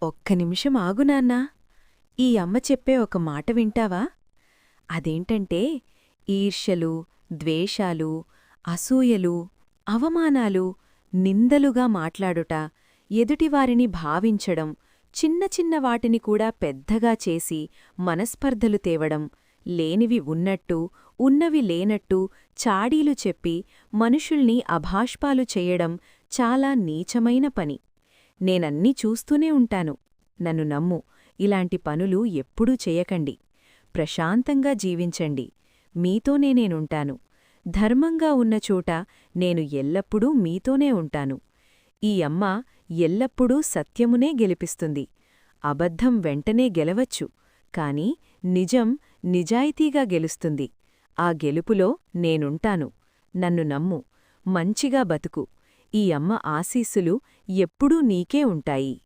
ఒక్క నిమిషం ఆగు నాన్నా. ఈ అమ్మ చెప్పే ఒక మాట వింటావా? అదేంటంటే, ఈర్ష్యలు, ద్వేషాలు, అసూయలు, అవమానాలు, నిందలుగా మాట్లాడుట, ఎదుటివారిని భావించడం, చిన్న చిన్న వాటిని కూడా పెద్దగా చేసి మనస్పర్ధలు తేవడం, లేనివి ఉన్నట్టు, ఉన్నవి లేనట్టు చాడీలు చెప్పి మనుషుల్ని అభాష్పాలు చెయ్యడం చాలా నీచమైన పని. నేనన్నీ చూస్తూనే ఉంటాను. నన్ను నమ్ము, ఇలాంటి పనులు ఎప్పుడూ చెయ్యకండి. ప్రశాంతంగా జీవించండి. మీతోనే నేనుంటాను. ధర్మంగా ఉన్న చోట నేను ఎల్లప్పుడూ మీతోనే ఉంటాను. ఈ అమ్మ ఎల్లప్పుడూ సత్యమునే గెలిపిస్తుంది. అబద్ధం వెంటనే గెలవచ్చు, కాని నిజం నిజాయితీగా గెలుస్తుంది. ఆ గెలుపులో నేనుంటాను. నన్ను నమ్ము, మంచిగా బతుకు. ఈ అమ్మ ఆశీస్సులు ఎప్పుడూ నీకే ఉంటాయి.